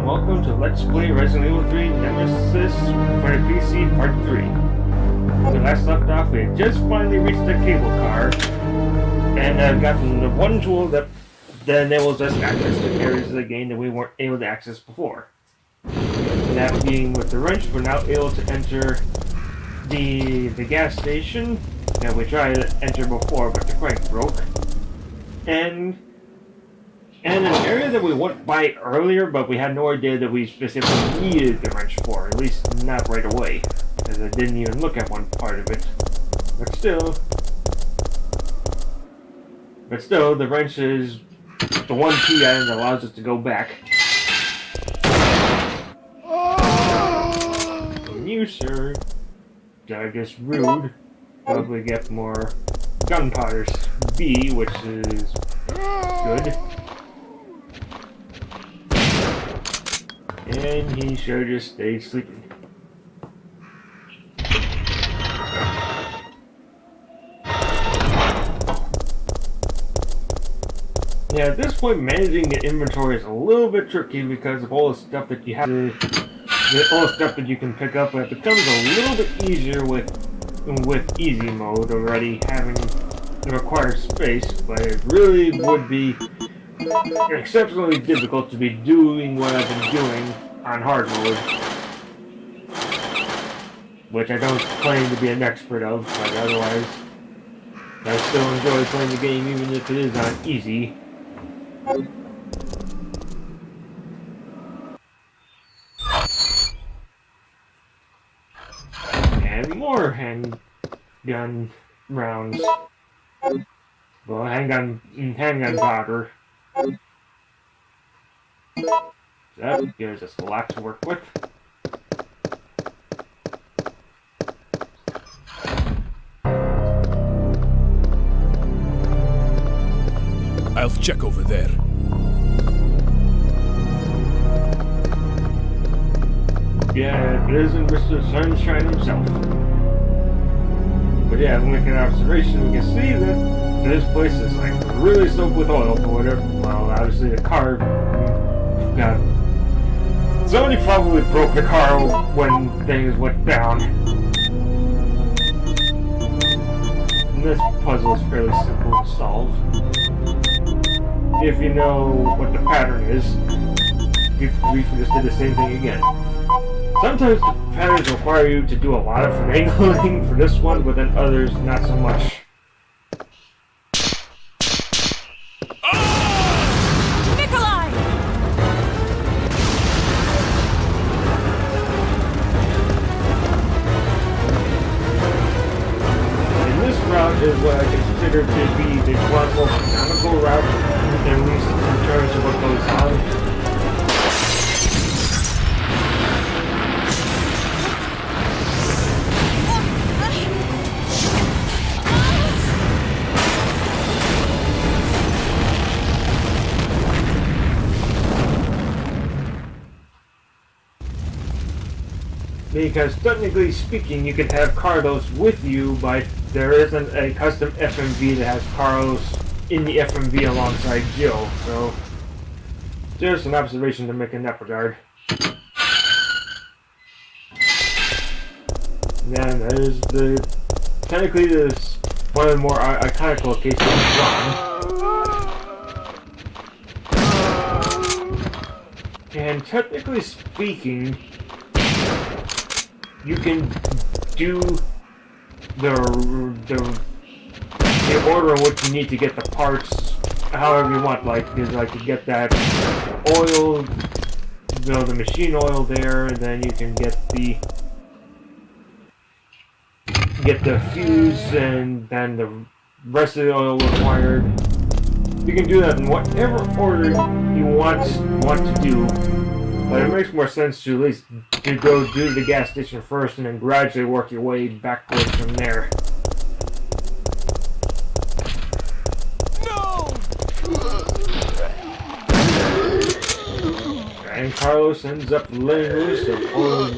welcome to Let's Play Resident Evil 3 Nemesis for the PC Part 3. When we last left off, we had just finally reached the cable car, and I've gotten the one tool that enables us access to areas of the game that we weren't able to access before. That being with the wrench, we're now able to enter the gas station that we tried to enter before, but the crank broke. And an area that we went by earlier, but we had no idea that we specifically needed the wrench for, at least not right away, because I didn't even look at one part of it. But still, the wrench is the one key item that allows us to go back. And you, sir, I guess rude, probably get more gunpowder B, which is good. And he sure just stayed sleeping. Yeah, at this point, managing the inventory is a little bit tricky because of all the stuff that you have to, all the stuff that you can pick up. But it becomes a little bit easier with easy mode already, having the required space. But it really would be exceptionally difficult to be doing what I've been doing on hard mode, which I don't claim to be an expert of, but otherwise I still enjoy playing the game even if it is on easy. And more handgun rounds. Well, handgun powder. That gives us a lot to work with. I'll check over there. Yeah, it isn't Mr. Sunshine himself. But yeah, looking at observation, we can see that this place is like really soaked with oil for whatever. Well, obviously the car got. Somebody probably broke the car when things went down. And this puzzle is fairly simple to solve. If you know what the pattern is, we just did the same thing again. Sometimes the patterns require you to do a lot of finagling for this one, but then others not so much. Is what I consider to be the more canonical route, at least in terms of what goes on. Because technically speaking, you can have Carlos with you, but there isn't a custom FMV that has Carlos in the FMV alongside Jill, so just an observation to make in that regard. And then there's technically this one of the more iconic locations in and technically speaking, you can do the order in which you need to get the parts however you want, like you get that oil, the machine oil there, and then you can get the fuse and then the rest of the oil required. You can do that in whatever order you want to do, but it makes more sense to at least to go do the gas station first and then gradually work your way backwards from there. No! And Carlos ends up letting loose a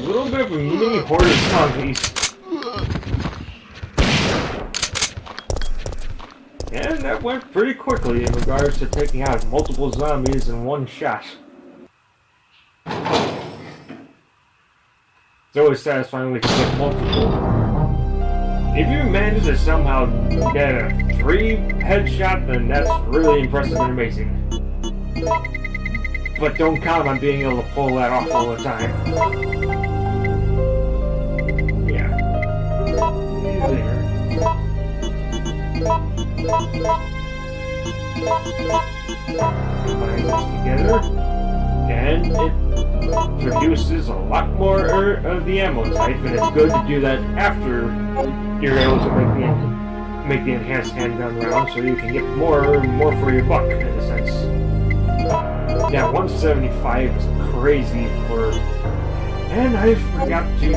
little bit of a mini horde of zombies. And that went pretty quickly in regards to taking out multiple zombies in one shot. It's always satisfying when you can get multiple. If you manage to somehow get a 3 headshot, then that's really impressive and amazing. But don't count on being able to pull that off all the time. Yeah. There. Combine those together, and it produces a lot more of the ammo type, and it's good to do that after you're able to make the enhanced handgun round, so you can get more for your buck, in a sense. Yeah, 175 is crazy for... And I forgot to...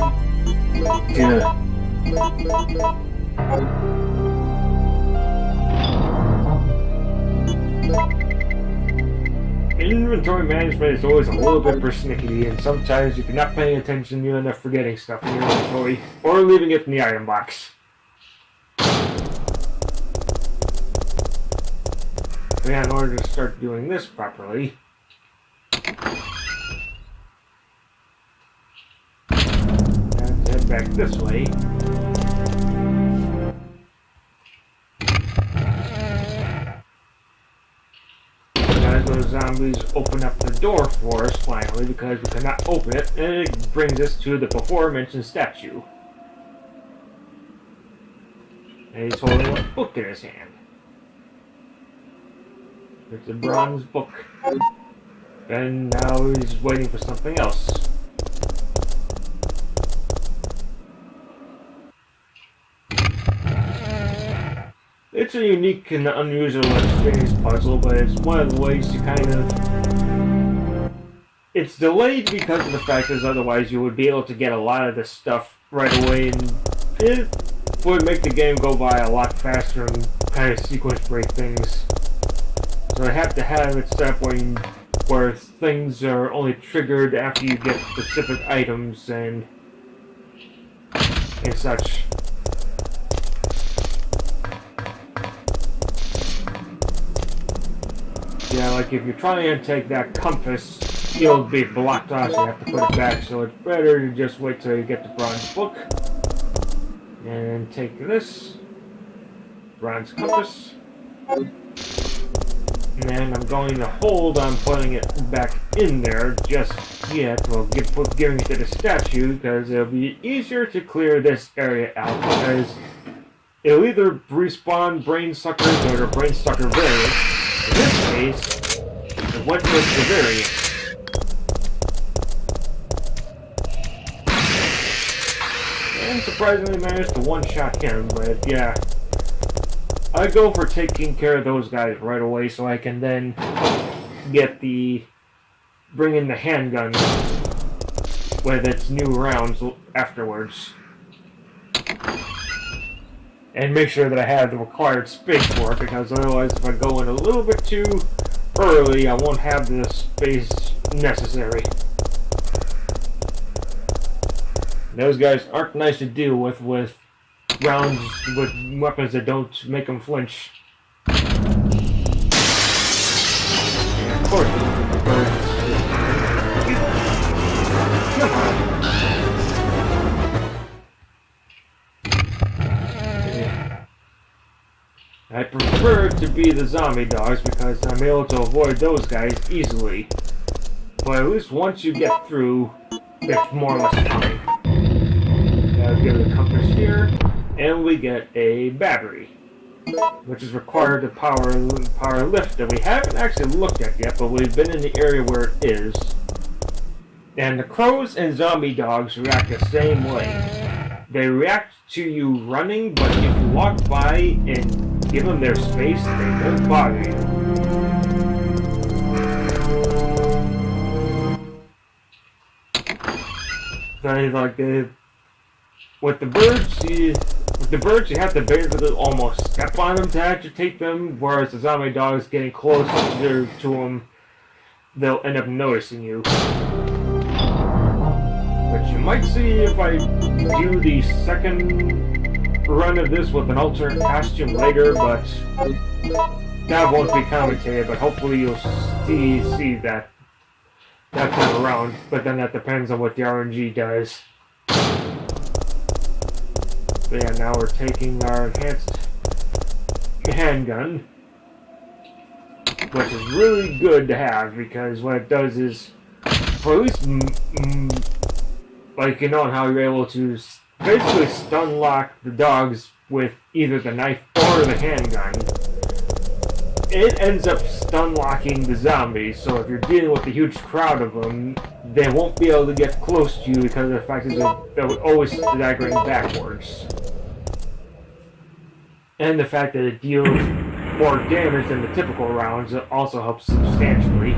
Inventory management is always a little bit persnickety, and sometimes if you're not paying attention, you end up forgetting stuff in your inventory, or leaving it in the item box. So yeah, in order to start doing this properly, let's head back this way. Those zombies open up the door for us finally because we cannot open it, and it brings us to the before mentioned statue. And he's holding a book in his hand. It's a bronze book. And now he's waiting for something else. It's a unique and unusual experience puzzle, but it's one of the ways you kind of... It's delayed because of the fact that otherwise you would be able to get a lot of this stuff right away, and it would make the game go by a lot faster and kind of sequence break things. So I have to have it set up where things are only triggered after you get specific items and such. Yeah, like if you're trying to take that compass, you'll be blocked off, so you have to put it back. So it's better to just wait till you get the bronze book. And take this bronze compass. And then I'm going to hold on putting it back in there just yet. Well, giving it to the statue, because it'll be easier to clear this area out, because it'll either respawn brain suckers or the brain sucker variants. In this case, it went with the variant. And surprisingly managed to one-shot him, but yeah. I go for taking care of those guys right away so I can then bring in the handgun with its new rounds afterwards. And make sure that I have the required space for it, because otherwise if I go in a little bit too early, I won't have the space necessary. Those guys aren't nice to deal with rounds with weapons that don't make them flinch. And of course, come on. I prefer it to be the zombie dogs because I'm able to avoid those guys easily. But at least once you get through, it's more or less fine. Now give it a compass here, and we get a battery, which is required to power lift that we haven't actually looked at yet, but we've been in the area where it is. And the crows and zombie dogs react the same way. They react to you running, but if you walk by and give them their space, they won't bother you. So with the birds, you have to basically almost step on them to agitate them, whereas the zombie dogs getting closer to them, they'll end up noticing you. Which you might see if I do the second run of this with an alternate costume later, but that won't be commentated, but hopefully you'll see that that time around, but then that depends on what the RNG does. But yeah, now we're taking our enhanced handgun, which is really good to have because what it does is, for at least, like, you know, how you're able to basically stun lock the dogs with either the knife or the handgun, it ends up stun locking the zombies. So if you're dealing with a huge crowd of them, they won't be able to get close to you because of the fact that they're always staggering backwards. And the fact that it deals more damage than the typical rounds also helps substantially.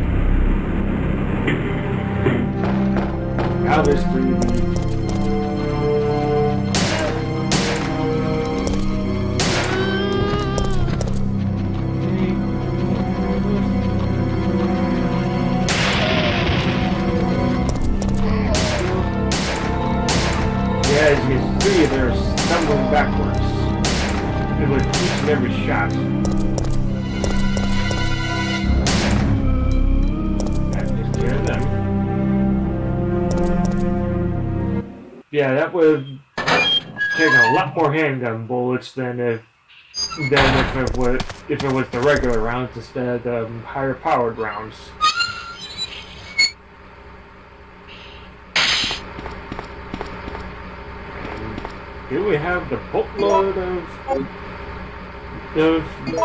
Now there's 3D. Yeah, as you can see, they're stumbling backwards with each and every shot. That takes care of them. Yeah, that would take a lot more handgun bullets than if it was the regular rounds instead of the higher powered rounds. Here we have the boatload of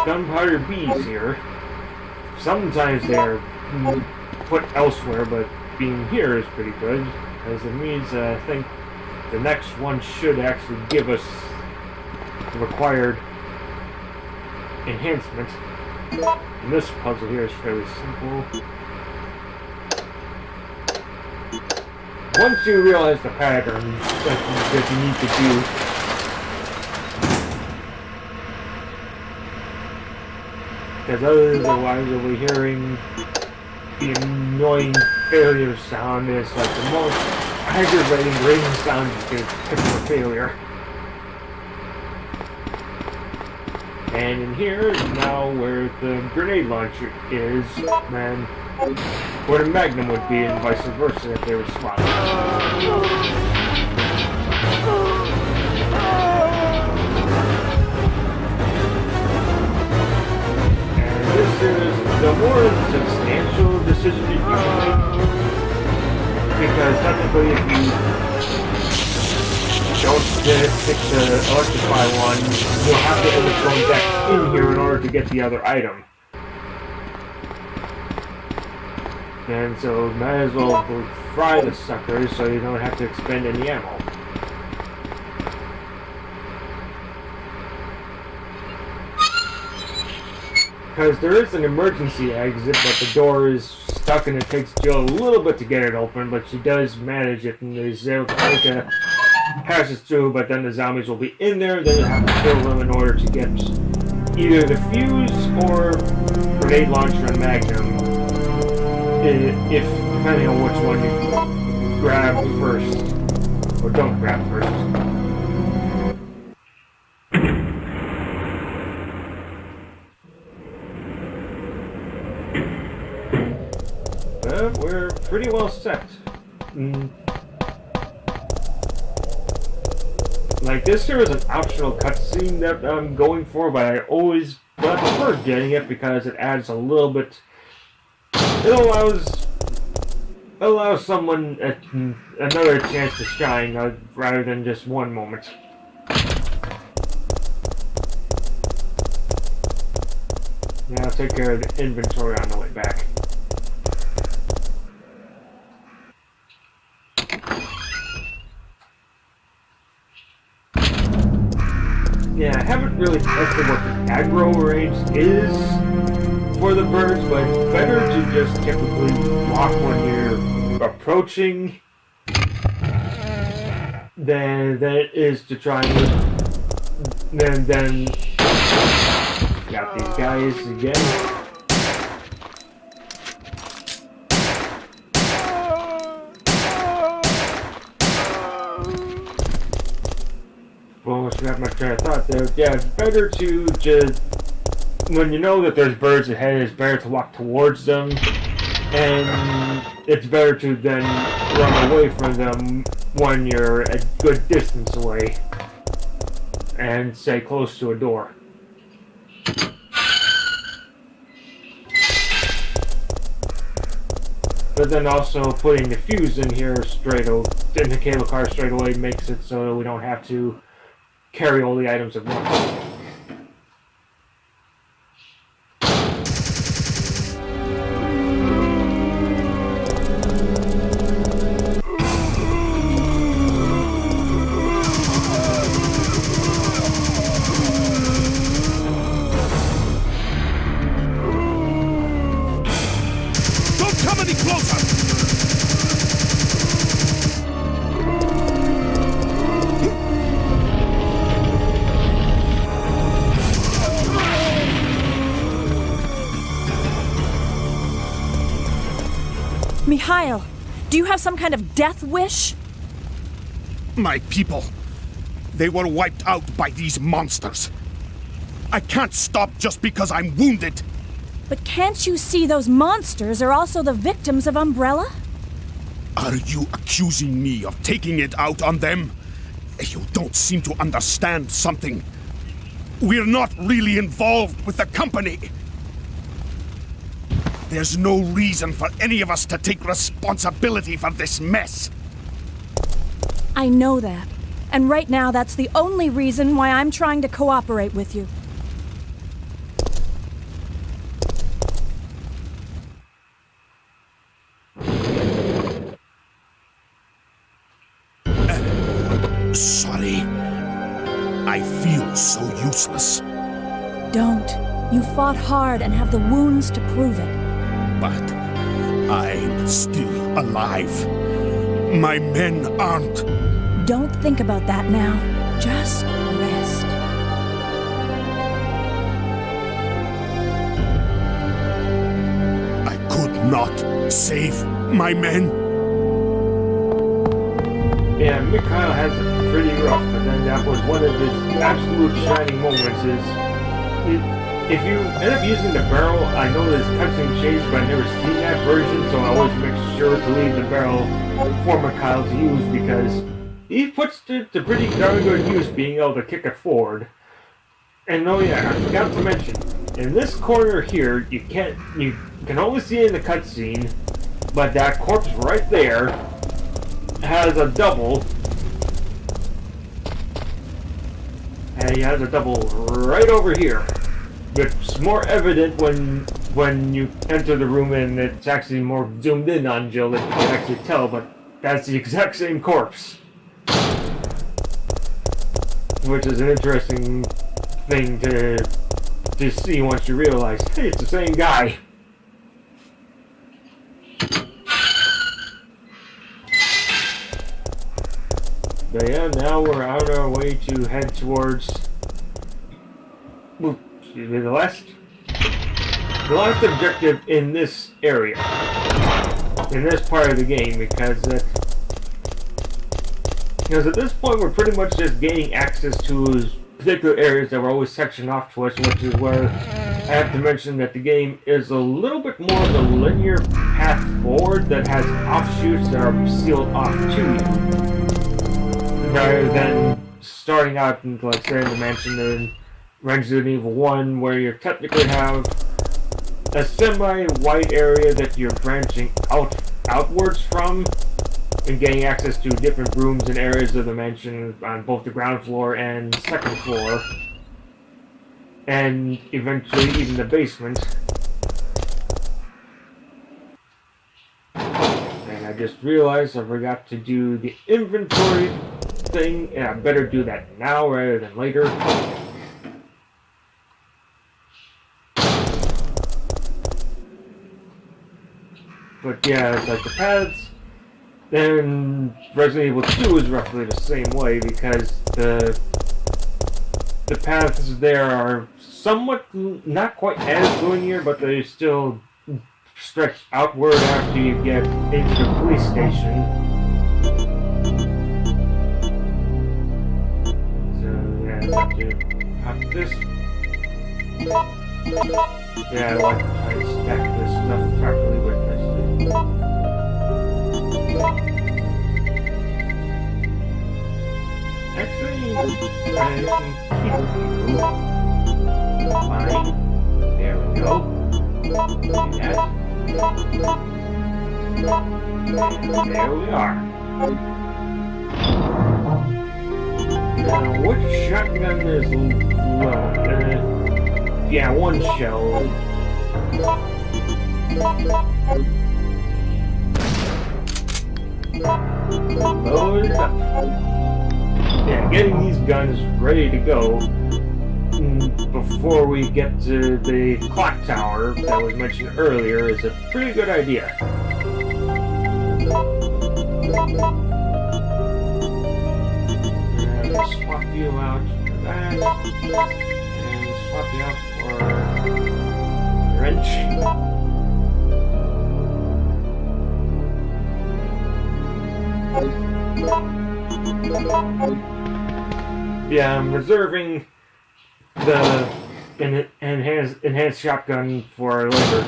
gunpowder bees here. Sometimes they're put elsewhere, but being here is pretty good, as it means I think the next one should actually give us the required enhancement. And this puzzle here is fairly simple. Once you realize the pattern that you need to do, because otherwise you'll be hearing the annoying failure sound. It's like the most aggravating ringing sound you can pick for failure. And in here is now where the grenade launcher is, and where the Magnum would be, and vice versa if they were swapped. And this is the more substantial decision that you can make, because technically if you don't pick the electrify one, you'll have to electron deck in here in order to get the other item. And so might as well fry the suckers so you don't have to expend any ammo. Because there is an emergency exit, but the door is stuck and it takes Jill a little bit to get it open, but she does manage it and is able to make a passes through, but then the zombies will be in there, then you'll have to kill them in order to get either the fuse or grenade launcher and Magnum, if depending on which one you grab first, or don't grab first. But we're pretty well set. Like, this here is an optional cutscene that I'm going for, but I prefer getting it because it adds a little bit. It allows someone another chance to shine rather than just one moment. Now I'll take care of the inventory on the way back. Yeah, I haven't really tested what the aggro range is for the birds, but it's better to just typically walk when you're approaching than it is to try and then got these guys again. Almost got my train of thought there. Yeah, it's better to just, when you know that there's birds ahead, it's better to walk towards them And it's better to then run away from them when you're a good distance away and stay close to a door. But then also putting the fuse in here in the cable car straight away makes it so we don't have to carry all the items at once. Mikhail, do you have some kind of death wish? My people. They were wiped out by these monsters. I can't stop just because I'm wounded. But can't you see those monsters are also the victims of Umbrella? Are you accusing me of taking it out on them? You don't seem to understand something. We're not really involved with the company. There's no reason for any of us to take responsibility for this mess. I know that. And right now, that's the only reason why I'm trying to cooperate with you. Sorry. I feel so useless. Don't. You fought hard and have the wounds to prove it. But I'm still alive. My men aren't. Don't think about that now. Just rest. I could not save my men. Yeah, Mikhail has it pretty rough, but then that was one of his absolute shining moments if you end up using the barrel, I know this cutscene changed, but I've never seen that version, so I always make sure to leave the barrel for Mikhail to use because he puts it to pretty darn good use being able to kick it forward. And oh yeah, I forgot to mention, in this corner here, you can only see it in the cutscene, but that corpse right there has a double. And he has a double right over here. It's more evident when you enter the room and it's actually more zoomed in on Jill that you can actually tell, but that's the exact same corpse. Which is an interesting thing to see once you realize, hey, it's the same guy. But yeah, now we're on our way to head towards the last objective in this area, in this part of the game, because at this point we're pretty much just gaining access to particular areas that were always sectioned off to us, which is where I have to mention that the game is a little bit more of a linear path forward that has offshoots that are sealed off to you, rather than starting out in, like, say, in the mansion in Resident Evil 1, where you technically have a semi-wide area that you're branching outwards from and getting access to different rooms and areas of the mansion on both the ground floor and second floor, and eventually even the basement. And I just realized I forgot to do the inventory thing, and I better do that now rather than later. But yeah, it's like the paths. Then Resident Evil 2 is roughly the same way because the paths there are somewhat not quite as linear, but they still stretch outward after you get into the police station. So yeah, I have to pop this. Yeah, I like to try to stack this stuff properly with this. I can keep you. Fine. There we go. Do that. And there we are. Now, which shotgun is low? Yeah, one shell. Load it up. Yeah, getting these guns ready to go before we get to the clock tower that was mentioned earlier is a pretty good idea. Swap you out for that, and swap you out for wrench. Yeah, I'm reserving the enhanced shotgun for later.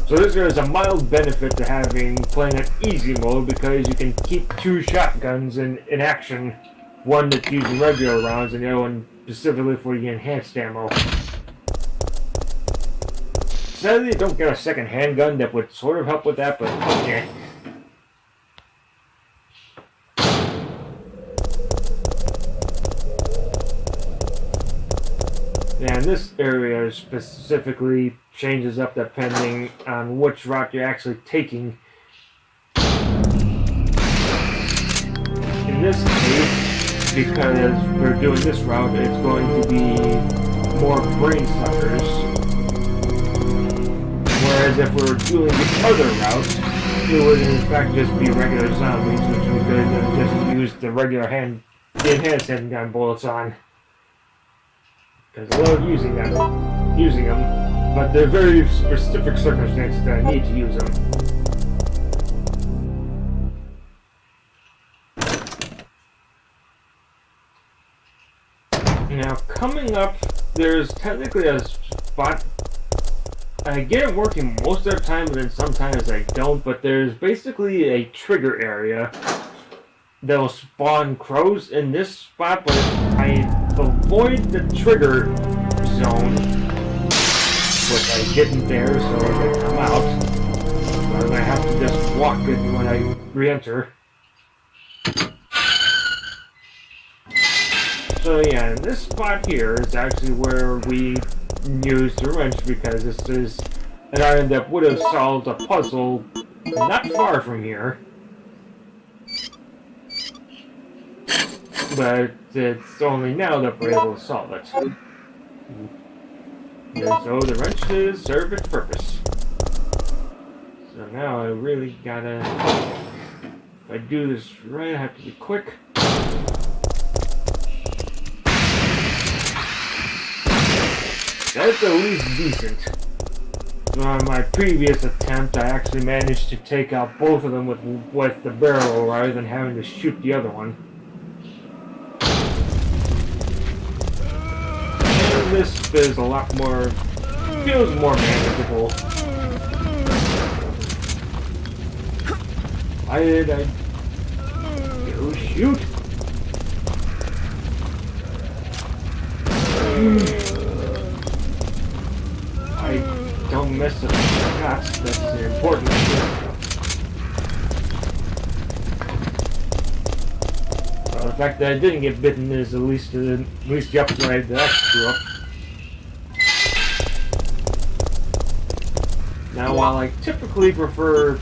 So there is a mild benefit to playing on easy mode because you can keep two shotguns in action. One that's using regular rounds and the other one specifically for the enhanced ammo. Sadly, I don't get a second handgun that would sort of help with that, but yeah. Yeah, and this area specifically changes up depending on which route you're actually taking. In this case, because we're doing this route, it's going to be more brain suckers. Whereas if we're doing the other route, it would in fact just be regular zombies, which we could just use the enhanced handgun bullets on. Because I love using them, but there are very specific circumstances that I need to use them. Now, coming up, there's technically a spot. I get it working most of the time, but then sometimes I don't. But there's basically a trigger area that will spawn crows in this spot, but if I avoid the trigger zone, which I didn't there, so they come out, I'm going to have to just walk it when I re-enter. So yeah, this spot here is actually where we use the wrench because this is an item that would have solved a puzzle not far from here. But it's only now that we're able to solve it. And so the wrench is serve its purpose. So now I really gotta... If I do this right, I have to be quick. That's at least decent. So on my previous attempt, I actually managed to take out both of them with the barrel rather than having to shoot the other one. And this feels more manageable. Why did I go shoot? I don't miss the shots, that's the important thing. Well, the fact that I didn't get bitten is at least the upside that I screw up. Now, while I typically prefer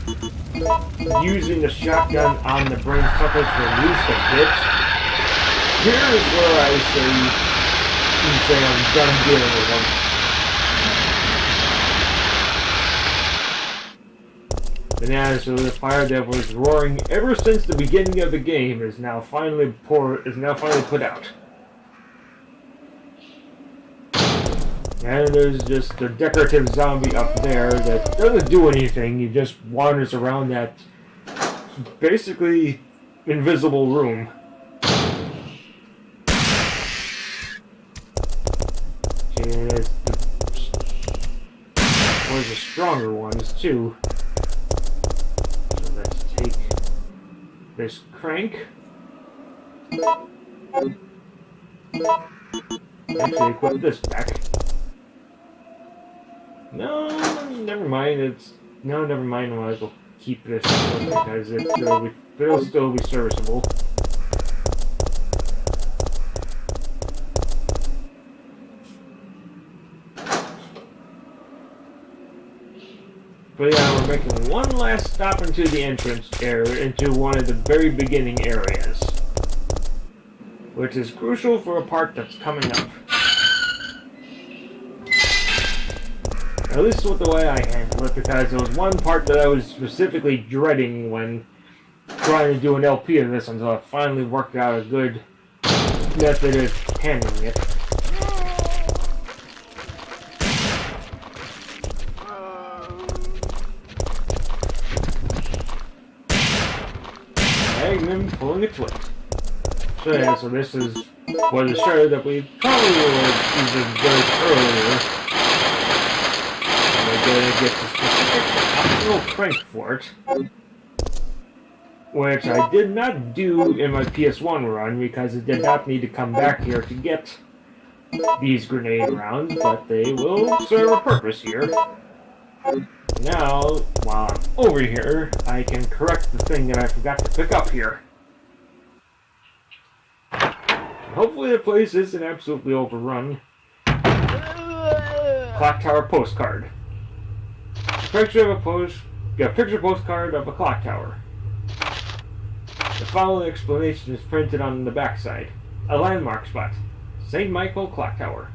using the shotgun on the brain suckers for at least a bit, here is where I say I'm done dealing with them. And yeah, so the fire that was roaring ever since the beginning of the game is now finally put out. And there's just a decorative zombie up there that doesn't do anything. He just wanders around that basically invisible room. And it's one of the stronger ones too. So let's take this crank. Actually, equip this back. No, never mind. Never mind. I'll keep this because it'll still be serviceable. But yeah, we're making one last stop into the entrance area, into one of the very beginning areas, which is crucial for a part that's coming up. At least with the way I handle it, because there was one part that I was specifically dreading when trying to do an LP of this until I finally worked out a good method of handling it. Magnum pulling its weight. So yeah, so this was a show that we probably would have used earlier. We're going to get the specific optional crank for it, which I did not do in my PS1 run because it did not need to come back here to get these grenade rounds, but they will serve a purpose here. Now, while I'm over here, I can correct the thing that I forgot to pick up here. Hopefully the place isn't absolutely overrun. Clock tower postcard. Picture postcard of a clock tower. The following explanation is printed on the backside. A landmark spot. St. Michael Clock Tower.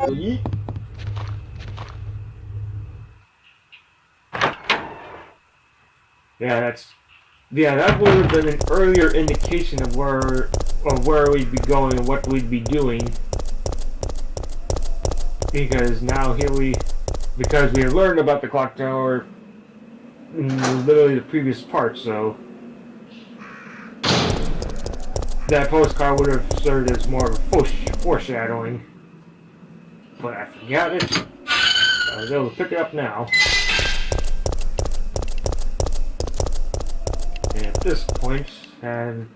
Yeet. Yeah, that would have been an earlier indication of where we'd be going and what we'd be doing. Because now because we had learned about the clock tower in literally the previous part, so that postcard would have served as more of a foreshadowing. But I forgot it. I was able to pick it up now. And at this point, I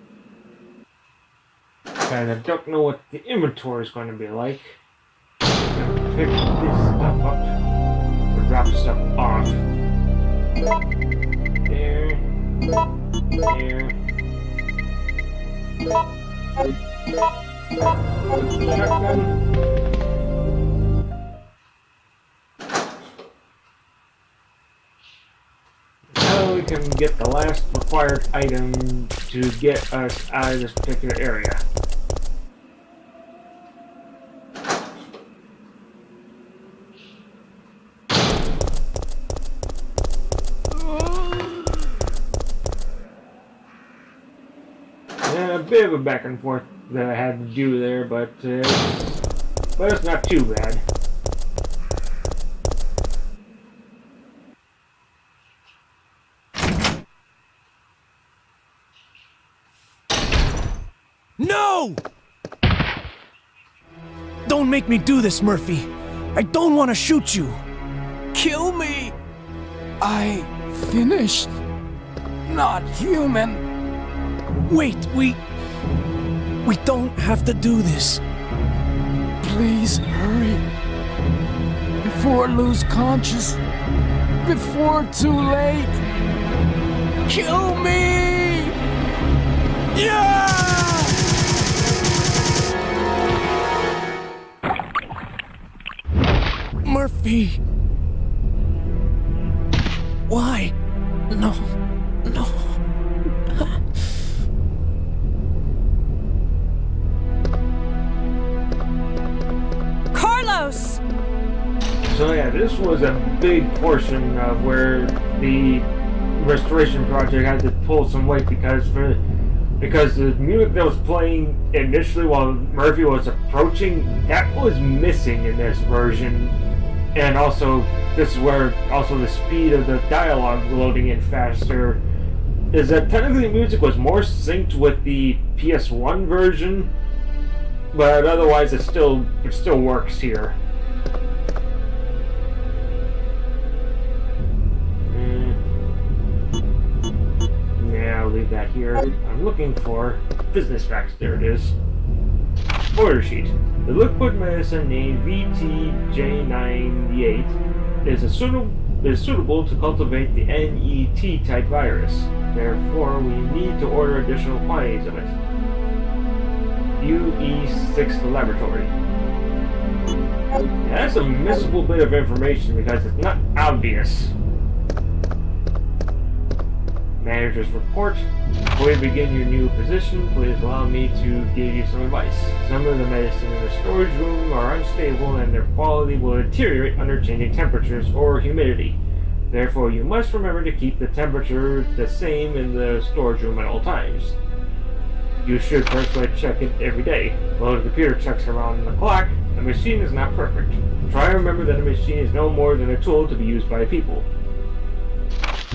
kind of don't know what the inventory is going to be like. I'm going to pick this stuff up, or drop stuff off. There. Shotgun. Now we can get the last required item to get us out of this particular area. And a bit of a back and forth that I had to do there, but it's not too bad. No! Don't make me do this, Murphy. I don't want to shoot you. Kill me. I finished. Not human. Wait, we don't have to do this. Please hurry. Before I lose conscious. Before too late. Kill me! Yeah! Murphy. Why? No. Carlos! So yeah, this was a big portion of where the restoration project had to pull some weight because the music that was playing initially while Murphy was approaching, that was missing in this version. And also, this is where also the speed of the dialogue loading in faster is that technically the music was more synced with the PS1 version, but otherwise it still works here. Yeah, I'll leave that here. I'm looking for business facts. There it is. Order sheet. The liquid medicine named VTJ98 is suitable to cultivate the NET type virus. Therefore, we need to order additional quantities of it. UE6 Laboratory. Yeah, that's a missable bit of information because it's not obvious. Manager's report. Before you begin your new position, please allow me to give you some advice. Some of the medicine in the storage room are unstable and their quality will deteriorate under changing temperatures or humidity. Therefore, you must remember to keep the temperature the same in the storage room at all times. You should personally check it every day. While the computer checks around the clock, the machine is not perfect. Try to remember that a machine is no more than a tool to be used by people.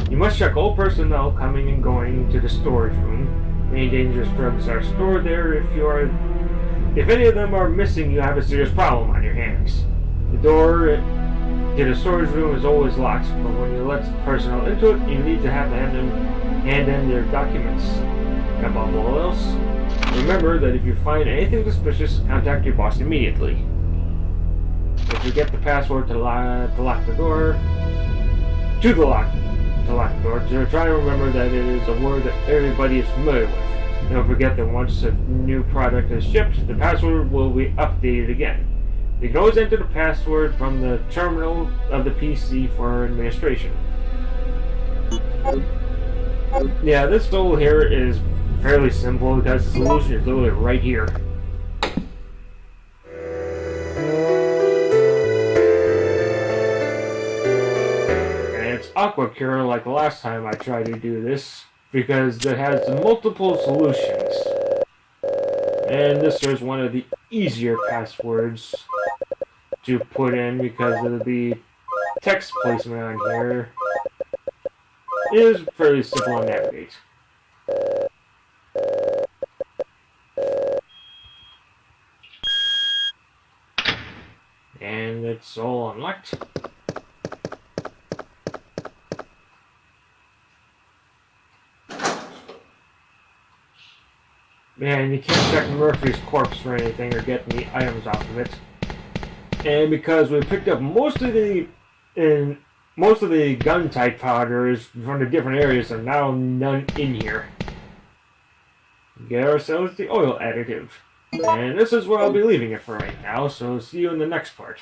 You must check all personnel coming and going to the storage room. Any dangerous drugs are stored there. If any of them are missing, you have a serious problem on your hands. The door to the storage room is always locked, but when you let personnel into it, you need to have them hand in their documents. Above all else, remember that if you find anything suspicious, contact your boss immediately. If you get the password to lock the door, try to remember that it is a word that everybody is familiar with. Don't forget that once a new product is shipped, the password will be updated again. You can always enter the password from the terminal of the PC for administration. Yeah, this tool here is fairly simple because the solution is literally right here. Aqua Cure like the last time I tried to do this because it has multiple solutions, and this is one of the easier passwords to put in because of the text placement on here. It is fairly simple to navigate. And it's all unlocked. Man, you can't check Murphy's corpse for anything or get any items off of it. And because we picked up most of the gun type powders from the different areas, are now none in here. Get ourselves the oil additive. And this is where I'll be leaving it for right now, so see you in the next part.